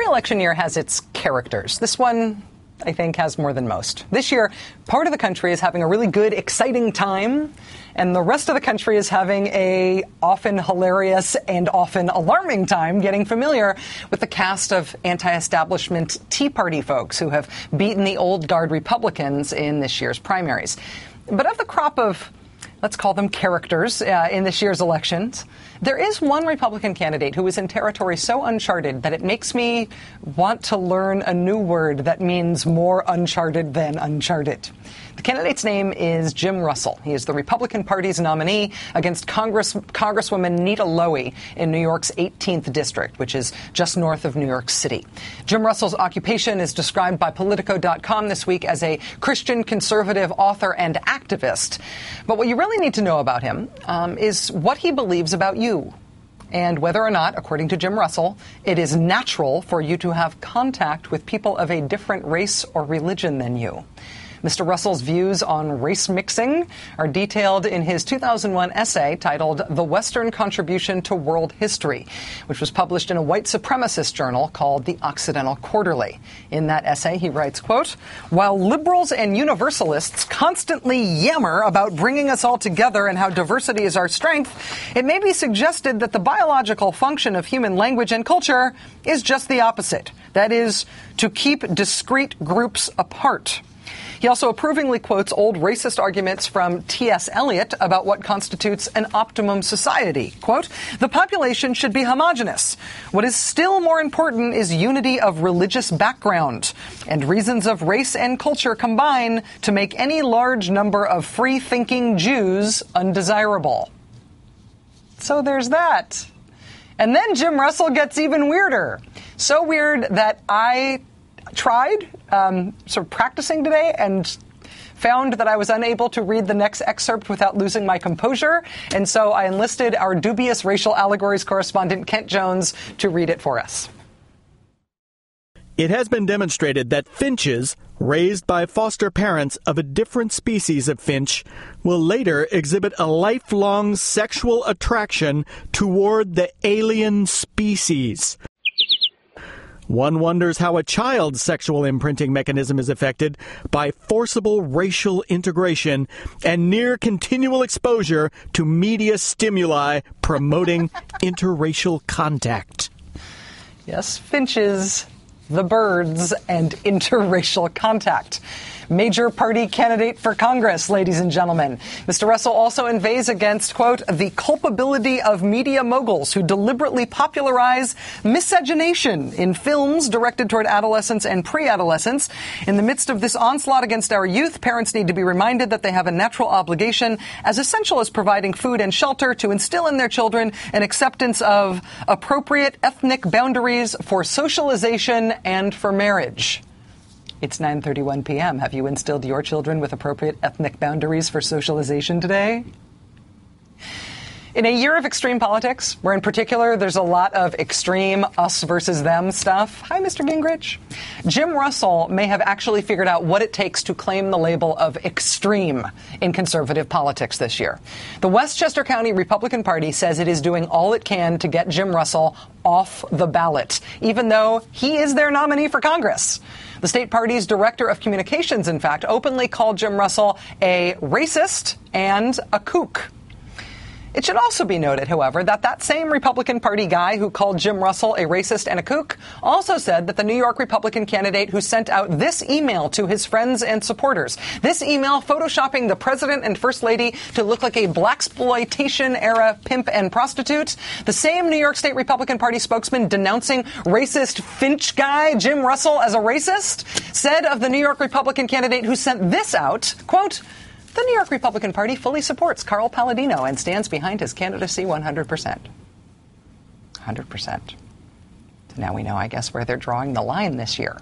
Every election year has its characters. This one, I think, has more than most. This year, part of the country is having a really good, exciting time, and the rest of the country is having a often hilarious and often alarming time getting familiar with the cast of anti-establishment Tea Party folks who have beaten the old guard Republicans in this year's primaries. But of the crop of, let's call them characters, in this year's elections, there is one Republican candidate who is in territory so uncharted that it makes me want to learn a new word that means more uncharted than uncharted. The candidate's name is Jim Russell. He is the Republican Party's nominee against Congresswoman Nita Lowey in New York's 18th district, which is just north of New York City. Jim Russell's occupation is described by Politico.com this week as a Christian conservative author and activist. But what you really need to know about him is what he believes about you, and whether or not, according to Jim Russell, it is natural for you to have contact with people of a different race or religion than you. Mr. Russell's views on race mixing are detailed in his 2001 essay titled The Western Contribution to World History, which was published in a white supremacist journal called the Occidental Quarterly. In that essay, he writes, quote, "While liberals and universalists constantly yammer about bringing us all together and how diversity is our strength, it may be suggested that the biological function of human language and culture is just the opposite. That is, to keep discrete groups apart." He also approvingly quotes old racist arguments from T.S. Eliot about what constitutes an optimum society. Quote, "The population should be homogenous. What is still more important is unity of religious background, and reasons of race and culture combine to make any large number of free-thinking Jews undesirable." So there's that. And then Jim Russell gets even weirder. So weird that I tried sort of practicing today and found that I was unable to read the next excerpt without losing my composure. And so I enlisted our dubious racial allegories correspondent, Kent Jones, to read it for us. It has been demonstrated that finches raised by foster parents of a different species of finch will later exhibit a lifelong sexual attraction toward the alien species. One wonders how a child's sexual imprinting mechanism is affected by forcible racial integration and near continual exposure to media stimuli promoting interracial contact. Yes, finches, the birds, and interracial contact. Major party candidate for Congress, ladies and gentlemen. Mr. Russell also inveighs against, quote, "the culpability of media moguls who deliberately popularize miscegenation in films directed toward adolescents and pre-adolescents. In the midst of this onslaught against our youth, parents need to be reminded that they have a natural obligation, as essential as providing food and shelter, to instill in their children an acceptance of appropriate ethnic boundaries for socialization and for marriage." It's 9:31 p.m. Have you instilled your children with appropriate ethnic boundaries for socialization today? In a year of extreme politics, where in particular there's a lot of extreme us versus them stuff, hi, Mr. Gingrich, Jim Russell may have actually figured out what it takes to claim the label of extreme in conservative politics this year. The Westchester County Republican Party says it is doing all it can to get Jim Russell off the ballot, even though he is their nominee for Congress. The state party's director of communications, in fact, openly called Jim Russell a racist and a kook. It should also be noted, however, that that same Republican Party guy who called Jim Russell a racist and a kook also said that the New York Republican candidate who sent out this email to his friends and supporters, this email photoshopping the president and first lady to look like a blaxploitation-era pimp and prostitute, the same New York State Republican Party spokesman denouncing racist Finch guy Jim Russell as a racist, said of the New York Republican candidate who sent this out, quote, "The New York Republican Party fully supports Carl Palladino and stands behind his candidacy 100%. 100%. So now we know, I guess, where they're drawing the line this year.